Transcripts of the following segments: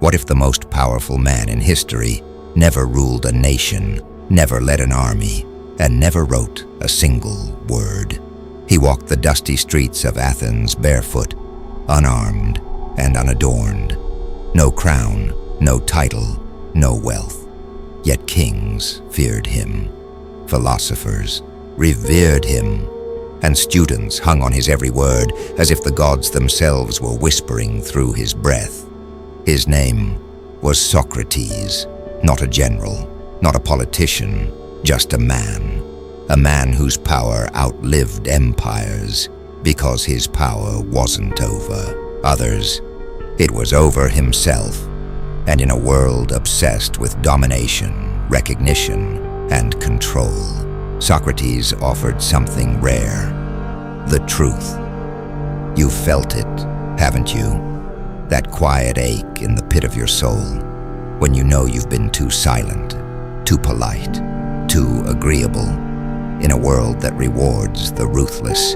What if the most powerful man in history never ruled a nation, never led an army, and never wrote a single word? He walked the dusty streets of Athens barefoot, unarmed and unadorned. No crown, no title, no wealth. Yet kings feared him, philosophers revered him, and students hung on his every word as if the gods themselves were whispering through his breath. His name was Socrates, not a general, not a politician, just a man whose power outlived empires because his power wasn't over others. It was over himself, and in a world obsessed with domination, recognition, and control, Socrates offered something rare: the truth. You felt it, haven't you? That quiet ache in the pit of your soul, when you know you've been too silent, too polite, too agreeable. In a world that rewards the ruthless,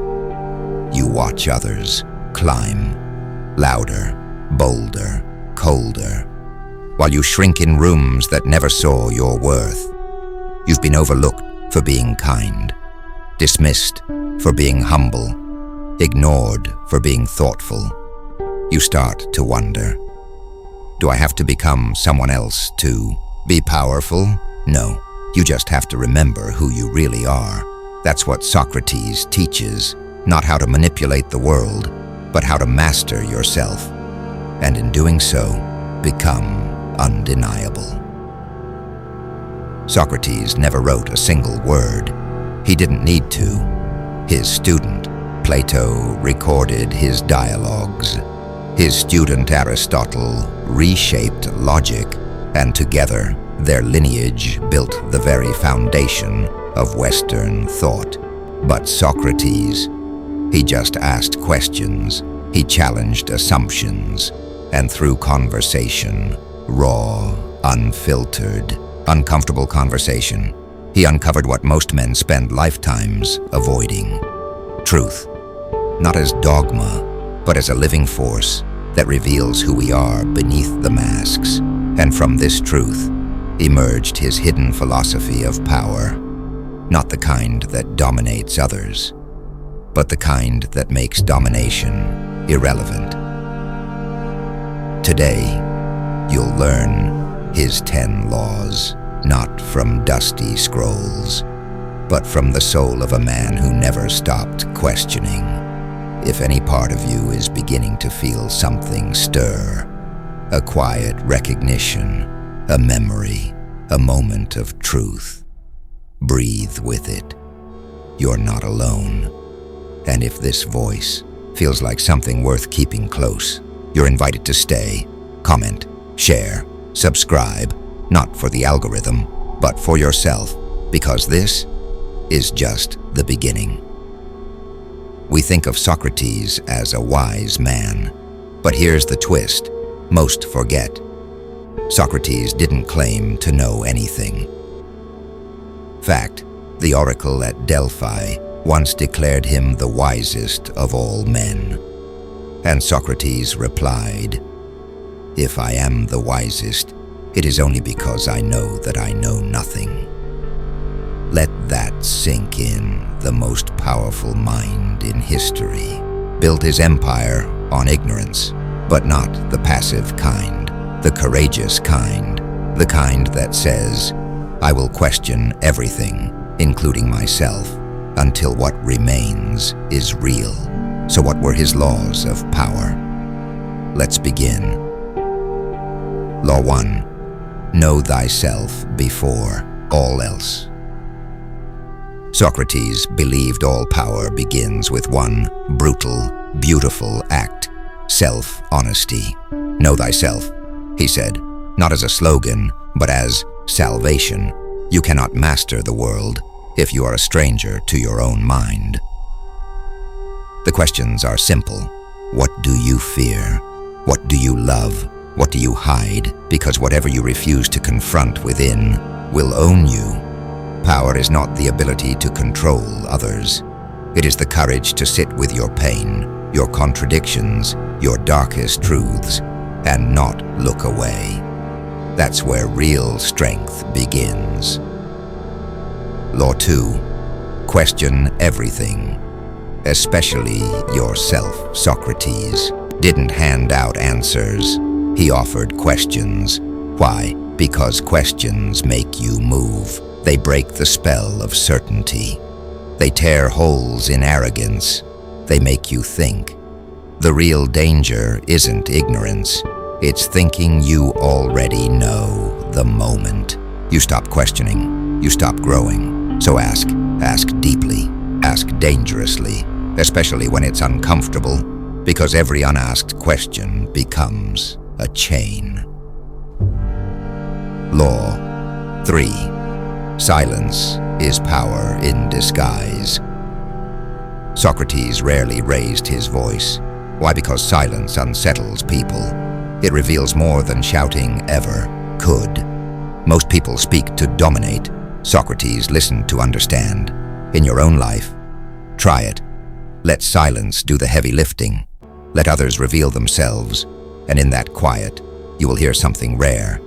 you watch others climb, louder, bolder, colder, while you shrink in rooms that never saw your worth. You've been overlooked for being kind, dismissed for being humble, ignored for being thoughtful. You start to wonder, do I have to become someone else to be powerful? No, you just have to remember who you really are. That's what Socrates teaches, not how to manipulate the world, but how to master yourself, and in doing so, become undeniable. Socrates never wrote a single word. He didn't need to. His student, Plato, recorded his dialogues. His student, Aristotle, reshaped logic, and together, their lineage built the very foundation of Western thought. But Socrates, he just asked questions. He challenged assumptions, and through conversation, raw, unfiltered, uncomfortable conversation, he uncovered what most men spend lifetimes avoiding: truth, not as dogma, but as a living force that reveals who we are beneath the masks. And from this truth emerged his hidden philosophy of power, not the kind that dominates others, but the kind that makes domination irrelevant. Today, you'll learn his 10 laws, not from dusty scrolls, but from the soul of a man who never stopped questioning. If any part of you is beginning to feel something stir, a quiet recognition, a memory, a moment of truth, breathe with it. You're not alone. And if this voice feels like something worth keeping close, you're invited to stay, comment, share, subscribe, not for the algorithm, but for yourself, because this is just the beginning. We think of Socrates as a wise man, but here's the twist most forget. Socrates didn't claim to know anything. Fact, the oracle at Delphi once declared him the wisest of all men. And Socrates replied, "If I am the wisest, it is only because I know that I know nothing." Let that sink in. The most powerful mind in history built his empire on ignorance, but not the passive kind, the courageous kind, the kind that says, "I will question everything, including myself, until what remains is real." So what were his laws of power? Let's begin. Law 1. Know thyself before all else. Socrates believed all power begins with one brutal, beautiful act: self-honesty. Know thyself, he said, not as a slogan, but as salvation. You cannot master the world if you are a stranger to your own mind. The questions are simple. What do you fear? What do you love? What do you hide? Because whatever you refuse to confront within will own you. Power is not the ability to control others. It is the courage to sit with your pain, your contradictions, your darkest truths, and not look away. That's where real strength begins. Law 2. Question everything, especially yourself. Socrates didn't hand out answers. He offered questions. Why? Because questions make you move. They break the spell of certainty. They tear holes in arrogance. They make you think. The real danger isn't ignorance. It's thinking you already know the moment. You stop questioning. You stop growing. So ask. Ask deeply. Ask dangerously, especially when it's uncomfortable, because every unasked question becomes a chain. Law 3. Silence is power in disguise. Socrates rarely raised his voice. Why? Because silence unsettles people. It reveals more than shouting ever could. Most people speak to dominate. Socrates listened to understand. In your own life, try it. Let silence do the heavy lifting. Let others reveal themselves, and in that quiet, you will hear something rare.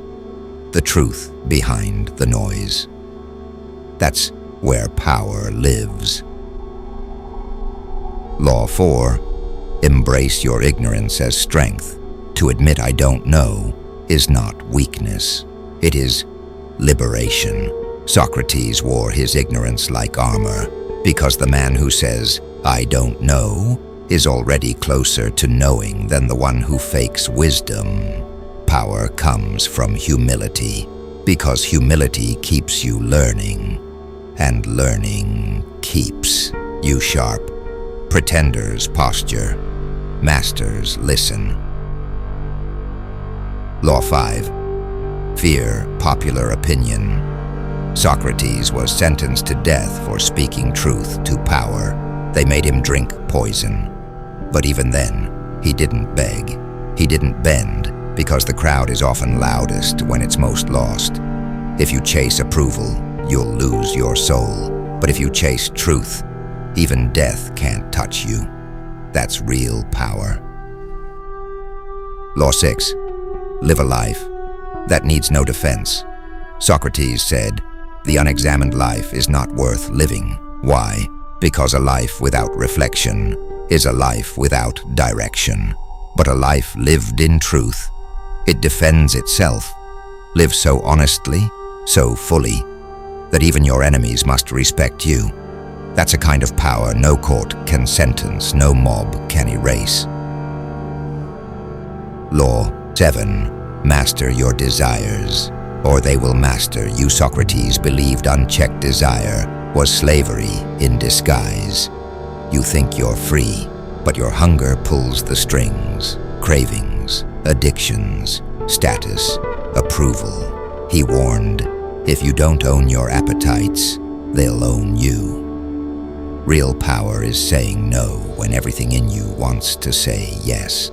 The truth behind the noise. That's where power lives. Law 4. Embrace your ignorance as strength. To admit I don't know is not weakness. It is liberation. Socrates wore his ignorance like armor, because the man who says, I don't know, is already closer to knowing than the one who fakes wisdom. Power comes from humility, because humility keeps you learning, and learning keeps you sharp. Pretenders posture, masters listen. Law 5. Fear popular opinion. Socrates was sentenced to death for speaking truth to power. They made him drink poison. But even then, he didn't beg. He didn't bend, because the crowd is often loudest when it's most lost. If you chase approval, you'll lose your soul. But if you chase truth, even death can't touch you. That's real power. Law 6. Live a life that needs no defense. Socrates said, the unexamined life is not worth living. Why? Because a life without reflection is a life without direction. But a life lived in truth, it defends itself. Live so honestly, so fully, that even your enemies must respect you. That's a kind of power no court can sentence, no mob can erase. Law 7. Master your desires, or they will master you. Socrates believed unchecked desire was slavery in disguise. You think you're free, but your hunger pulls the strings. Cravings, addictions, status, approval. He warned, if you don't own your appetites, they'll own you. Real power is saying no when everything in you wants to say yes.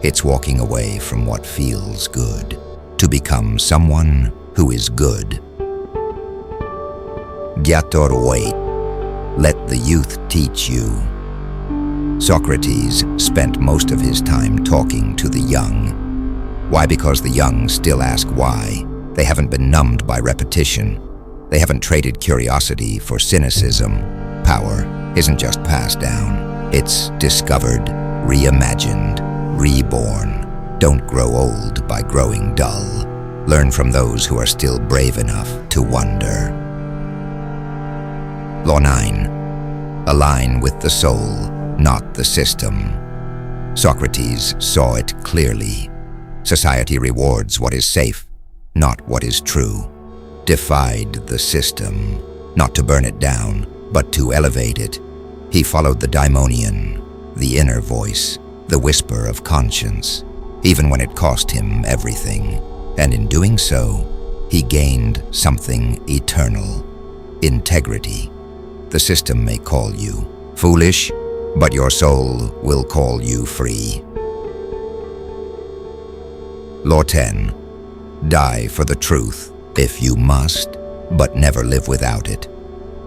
It's walking away from what feels good to become someone who is good. Giator wait. Let the youth teach you. Socrates spent most of his time talking to the young. Why? Because the young still ask why. They haven't been numbed by repetition. They haven't traded curiosity for cynicism. Power isn't just passed down. It's discovered, reimagined, reborn. Don't grow old by growing dull. Learn from those who are still brave enough to wonder. Law 9. Align with the soul, not the system. Socrates saw it clearly. Society rewards what is safe, not what is true. Defied the system, not to burn it down, but to elevate it. He followed the daimonion, the inner voice, the whisper of conscience, even when it cost him everything. And in doing so, he gained something eternal, integrity. The system may call you foolish, but your soul will call you free. Law 10. Die for the truth, if you must, but never live without it.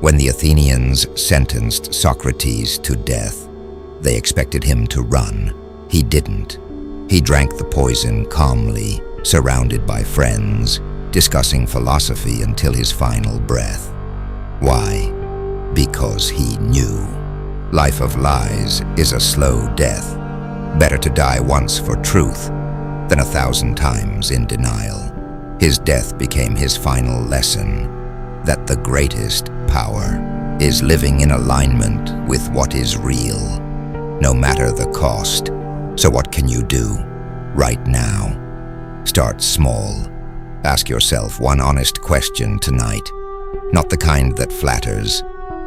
When the Athenians sentenced Socrates to death, they expected him to run. He didn't. He drank the poison calmly, surrounded by friends, discussing philosophy until his final breath. Why? Because he knew. Life of lies is a slow death. Better to die once for truth than 1,000 times in denial. His death became his final lesson that the greatest power is living in alignment with what is real, no matter the cost. So what can you do right now? Start small. Ask yourself one honest question tonight, not the kind that flatters,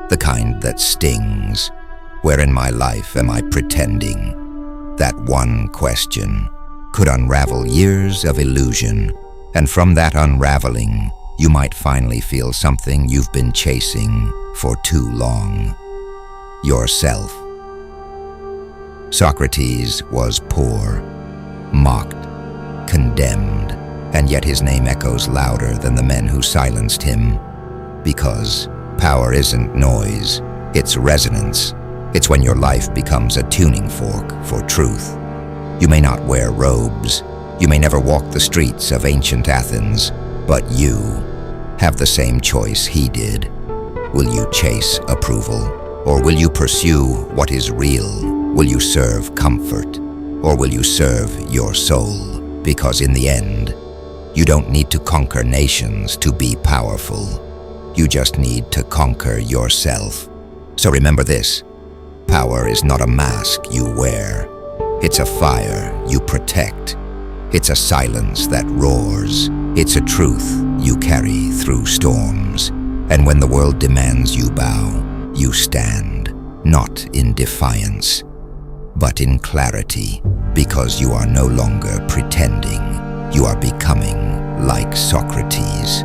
the kind that stings. Where in my life am I pretending? That one question could unravel years of illusion, and from that unraveling, you might finally feel something you've been chasing for too long. Yourself. Socrates was poor, mocked, condemned, and yet his name echoes louder than the men who silenced him. Because power isn't noise, it's resonance. It's when your life becomes a tuning fork for truth. You may not wear robes, you may never walk the streets of ancient Athens, but you have the same choice he did. Will you chase approval, or will you pursue what is real? Will you serve comfort, or will you serve your soul? Because in the end, you don't need to conquer nations to be powerful. You just need to conquer yourself. So remember this, power is not a mask you wear. It's a fire you protect. It's a silence that roars. It's a truth you carry through storms. And when the world demands you bow, you stand, not in defiance, but in clarity, because you are no longer pretending. You are becoming like Socrates.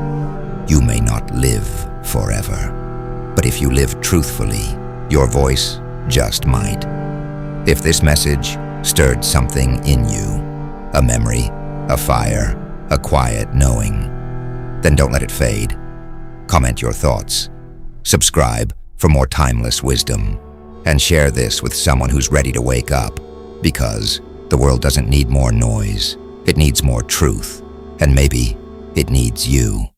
You may not live forever, but if you live truthfully, your voice just might. If this message stirred something in you, a memory, a fire, a quiet knowing, then don't let it fade. Comment your thoughts, subscribe for more timeless wisdom, and share this with someone who's ready to wake up, because the world doesn't need more noise, it needs more truth, and maybe it needs you.